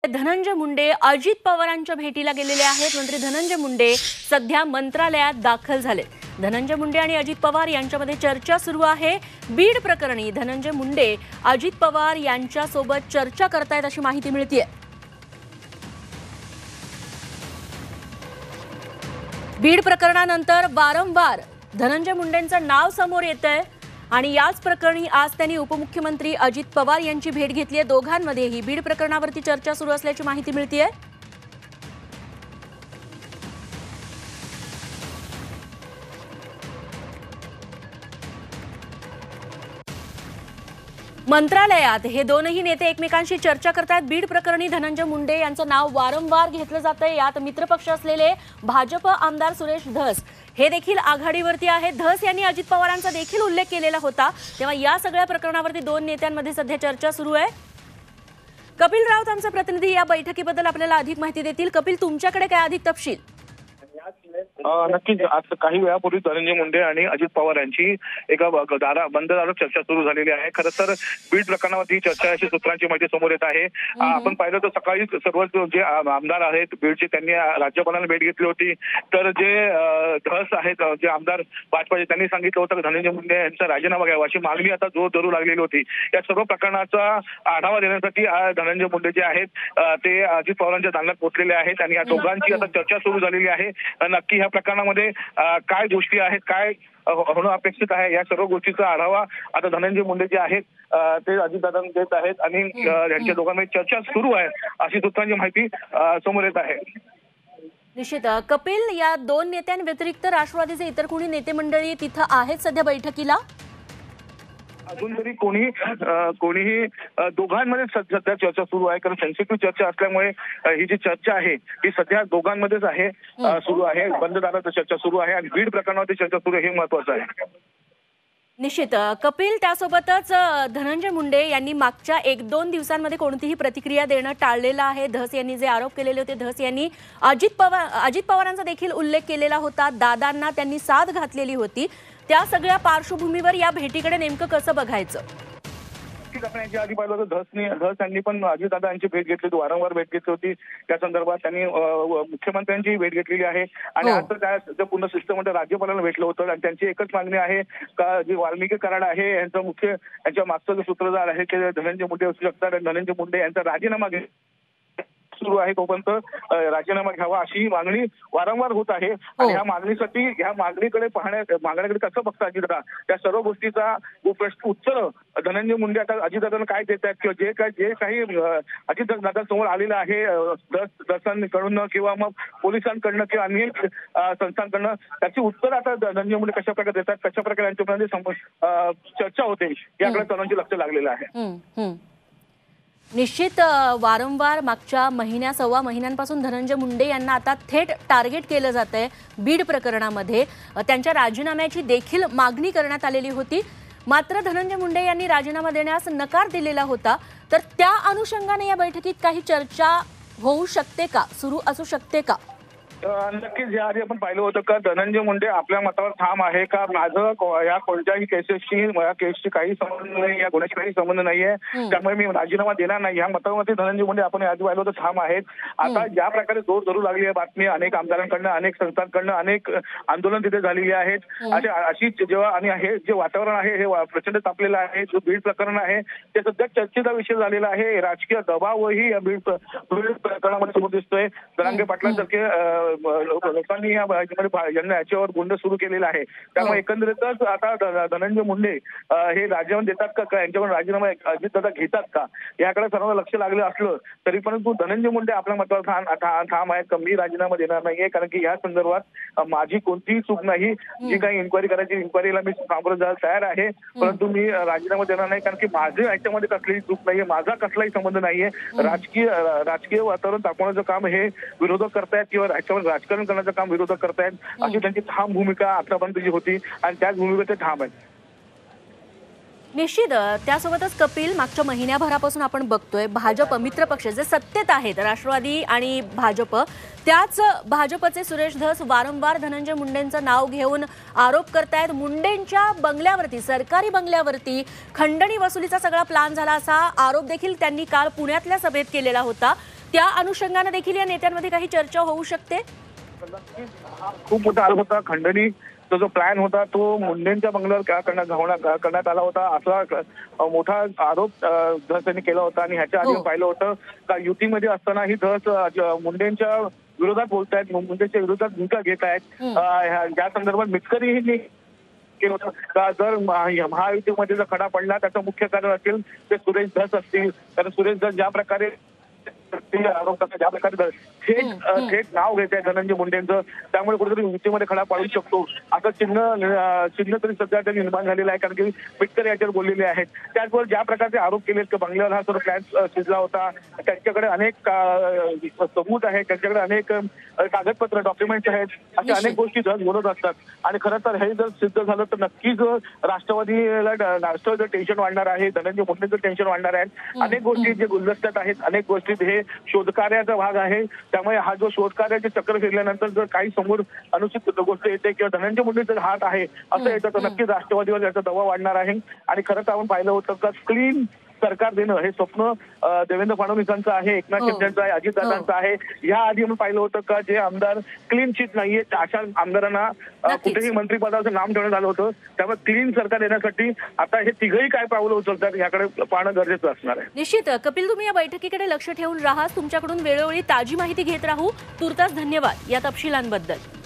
धनंजय मुंडे अजित पवारांच्या भेटीला गेलेले आहेत। मंत्री धनंजय मुंडे सध्या मंत्रालयात दाखल झाले। धनंजय मुंडे आणि अजित पवार यांच्यामध्ये चर्चा सुरू आहे। बीड प्रकरणी धनंजय मुंडे अजित पवार यांच्यासोबत चर्चा करतायत अशी माहिती मिळतेय। बीड प्रकरणानंतर वारंवार धनंजय मुंडेंचं नाव समोर येतंय आणि याच प्रकरणी आज त्यांनी उपमुख्यमंत्री अजित पवार यांची भेट घेतली आहे। दोघांमध्येही बीड प्रकरणावरती चर्चा सुरू असल्याची माहिती मिळतेय। मंत्रालयात हे दोनही नेते एकमेकांशी चर्चा करतात। बीड प्रकरणी धनंजय मुंडे यांचं नाव वारंवार घेतलं जातंय। यात मित्रपक्ष असलेले भाजप आमदार सुरेश धस हे देखील आघाडीवरती आहेत। धस यांनी अजित पवारांचा देखील उल्लेख केलेला होता। तेव्हा या सगळ्या प्रकरणावरती दोन नेत्यांमध्ये सध्या चर्चा सुरू आहे। कपिल राऊत आमचे प्रतिनिधी या बैठकीबद्दल आपल्याला अधिक माहिती देतील। कपिल, तुमच्याकडे काय अधिक तपशील? नक्कीच आज काही वेळापूर्वी धनंजय मुंडे आणि अजित पवार यांची एका बंद दारात चर्चा सुरू झालेली आहे। खरं तर बीड प्रकरणावरती चर्चा अशी सूत्रांची माहिती समोर येत आहे। आपण पाहिलं तर सकाळी सर्व जे आमदार आहेत बीडचे त्यांनी राज्यपालांना भेट घेतली होती। तर जे धस आहेत जे आमदार भाजपाचे त्यांनी सांगितलं होतं की धनंजय मुंडे यांचा राजीनामा घ्यावा अशी मागणी आता जोर धरू लागलेली होती। या सर्व प्रकरणाचा आढावा देण्यासाठी धनंजय मुंडे जे आहेत ते अजित पवारांच्या दालनात पोहोचलेले आहेत आणि या दोघांची आता चर्चा सुरू झालेली आहे। नक्की ह्या प्रकरणामध्ये काय गोष्टी आहेत, काय होणं अपेक्षित आहे, या सर्व गोष्टीचा आढावा आता धनंजय मुंडे जे आहेत ते अजितदादांना देत आहेत आणि यांच्या दोघांमध्ये चर्चा सुरू आहे अशी सूत्रांची माहिती समोर येत आहे। निश्चित कपिल, या दोन नेत्यांव्यतिरिक्त राष्ट्रवादीचे इतर कोणी नेते मंडळी तिथं आहेत सध्या बैठकीला? अजून तरी कोणीही दोघांमध्ये सध्या चर्चा सुरू आहे। कारण सेन्सिटिव्ह चर्चा असल्यामुळे ही जी चर्चा आहे ती सध्या दोघांमध्येच आहे, सुरू आहे। बंद दारात चर्चा सुरू आहे आणि बीड प्रकरणावरती चर्चा सुरू आहे, हे महत्त्वाचं आहे। निश्चित कपिल, त्यासोबतच धनंजय मुंडे यांनी मागच्या 1-2 दिवसांमध्ये कोणतीही प्रतिक्रिया देणं टाळलेलं आहे। धस यांनी जे आरोप केलेले होते, धस यांनी अजित पवारांचा देखील उल्लेख केलेला होता। दादांना त्यांनी साथ घातलेली होती। त्या सगळ्या पार्श्वभूमीवर या भेटीकडे नेमकं कसं बघायचं? आपण याच्या आधी पाहिलं होतं धस यांनी पण अजितदादा यांची भेट घेतली होती, वारंवार भेट घेतली होती। त्या संदर्भात त्यांनी मुख्यमंत्र्यांची भेट घेतलेली आहे आणि आता त्या पूर्ण सिस्टममध्ये राज्यपालांना भेटलं होतं आणि त्यांची एकच मागणी आहे का जी वाल्मिकी कराड आहे यांच्या मागचं जे सूत्रधार आहे ते धनंजय मुंडे असू शकतात आणि धनंजय मुंडे यांचा राजीनामा सुरू आहे तोपर्यंत राजीनामा घ्यावा अशी मागणी वारंवार होत आहे। आणि ह्या मागणीकडे मागण्याकडे कसं बघता अजितदादा, त्या सर्व गोष्टीचा उत्तर धनंजय मुंडे आता अजितदादांना काय देत आहेत किंवा जे काही अजितदादा समोर आलेलं आहे दसांकडून किंवा मग पोलिसांकडनं किंवा अनेक संस्थांकडनं, त्याची उत्तर आता धनंजय मुंडे कशा प्रकारे देतात, कशा प्रकारे यांच्यामध्ये चर्चा होते याकडे सर्वांचे लक्ष लागलेलं आहे। निश्चित वारंवार मागच्या सव्वा महिन्यांपासून धनंजय मुंडे यांना आता थेट टार्गेट केलं जातंय। बीड प्रकरणामध्ये त्यांच्या राजीनाम्याची देखील मागणी करण्यात आलेली होती, मात्र धनंजय मुंडे यांनी राजीनामा देण्यास नकार दिलेला होता। तर त्या अनुषंगाने या बैठकीत काही चर्चा होऊ शकते का, सुरू असू शकते का? नक्कीच याआधी आपण पाहिलं होतं का धनंजय मुंडे आपल्या मतावर ठाम आहे का माझं या कोणत्याही केसची काही संबंध नाही, या गुन्ह्याशी काही संबंध नाहीये, त्यामुळे मी राजीनामा देणार नाही, या मतावरती धनंजय मुंडे आपण आधी पाहिलं होतं ठाम आहेत। आता ज्या प्रकारे जोर धरू लागली आहे बातमी अनेक आमदारांकडनं, अनेक संस्थांकडनं, अनेक आंदोलन तिथे झालेली आहेत। अशी जेव्हा आणि हे जे वातावरण आहे हे प्रचंड तापलेलं आहे। जो बीड प्रकरण आहे ते सध्या चर्चेचा विषय झालेला आहे। राजकीय दबावही या बीड प्रकरणामध्ये समोर दिसतोय। जरांगे पाटलांसारखे लोकांनी यांना याच्यावर गुंड सुरू केलेला आहे। त्यामुळे एकंदरीतच आता धनंजय मुंडे हे राजीनामा देतात का, यांच्यावर राजीनामा अजितदादा घेतात का, याकडे सर्वांना लक्ष लागलं असलं तरी परंतु धनंजय मुंडे आपल्या मतावर ठाम आहेत का मी राजीनामा देणार नाहीये, कारण की या संदर्भात माझी कोणतीही चूक नाही। जी काही इन्क्वायरी करायची इन्क्वायरीला मी सामोरं जायला तयार आहे, परंतु मी राजीनामा देणार नाही, कारण की माझे याच्यामध्ये कसलीही चूक नाहीये, माझा कसलाही संबंध नाहीये। राजकीय वातावरण तापवण्याचं काम हे विरोधक करतायत किंवा राजकारण करण्याचं काम विरोधक करतायत अशी त्यांची ठाम भूमिका आतापर्यंत जी होती आणि त्याच भूमिकेत ते ठाम आहेत। निश्चित त्यासोबतच कपिल, मागच्या महिन्याभरापासून आपण बघतोय भाजप मित्रपक्ष जे सत्तेत आहेत राष्ट्रवादी आणि भाजप, त्याच भाजपचे सुरेश धस वारंवार धनंजय मुंडेंचं नाव घेऊन आरोप करतायत। मुंडेंच्या बंगल्यावरती, सरकारी बंगल्यावरती खंडणी वसुलीचा सगळा प्लान झाला असा आरोप देखील त्यांनी काल पुण्यातल्या सभेत केलेला होता। त्या अनुषंगाने देखील या नेत्यांमध्ये काही चर्चा होऊ शकते? खूप मोठा आरोप होता. खंडणी तो जो प्लॅन होता तो मुंडेंच्या बंगल्यावर करण्यात आला होता, असा मोठा आरोप धस यांनी केला होता. आणि ह्याच्या आधी पाहिलं होतं का युतीमध्ये असताना ही धस मुंडेंच्या विरोधात बोलतायत, मुंडेंच्या विरोधात भूमिका घेत आहेत. या संदर्भात मिटकरीही केलं होतं का जर महायुतीमध्ये जर खडा पडला त्याचं मुख्य कारण असेल ते सुरेश धस असतील. कारण सुरेश धस ज्या प्रकारे आरोप करतात, ज्या प्रकारे थेट नाव घेत आहे धनंजय मुंडेंचं, त्यामुळे कुठेतरी युतीमध्ये खडा पाडू शकतो असं चिन्ह तरी सध्या तरी निर्माण झालेलं आहे. कारण की मिटकरी याच्यावर बोललेले आहेत. त्याचबरोबर ज्या प्रकारचे आरोप केलेत की बंगल्यावर हा सर्व प्लॅन शिजला होता, त्यांच्याकडे अनेक सबूत आहेत, त्यांच्याकडे अनेक कागदपत्र डॉक्युमेंट्स आहेत, अशा अनेक गोष्टी जर बोलत असतात. आणि खरं तर हे जर सिद्ध झालं तर नक्कीच राष्ट्रवादीचं टेन्शन वाढणार आहे, धनंजय मुंडेंचं टेन्शन वाढणार आहे. अनेक गोष्टी जे गुलदस्त्यात आहेत, अनेक गोष्टीत हे शोधकार्याचा भाग आहे. त्यामुळे हा जो शोधकार्याचे चक्र फिरल्यानंतर जर काही समोर अनुचित गोष्ट येते किंवा धनंजय मुंडेंचा हात आहे असं येतं तर नक्कीच राष्ट्रवादीवर याचा दबाव वाढणार आहे. आणि खरं तर आपण पाहिलं होतं का क्लीन सरकार देणं हे स्वप्न देवेंद्र फडणवीसांचं आहे, एकनाथ शिंदेचं आहे, अजितदादांचं आहे. या आधी आपण पाहिलं होतं का जे आमदार क्लीन शीट नाहीये अशा आमदारांना कुठेही मंत्रिपदाचं नाम ठेवण्यात आलं होतं. त्यामुळे क्लीन सरकार देण्यासाठी आता हे तिघही काय पावलं उचलतात याकडे पाहणं गरजेचं असणार आहे. निश्चित कपिल, तुम्ही या बैठकीकडे लक्ष ठेवून राहा. तुमच्याकडून वेळोवेळी ताजी माहिती घेत राहू. तुर्तास धन्यवाद या तपशिलांबद्दल.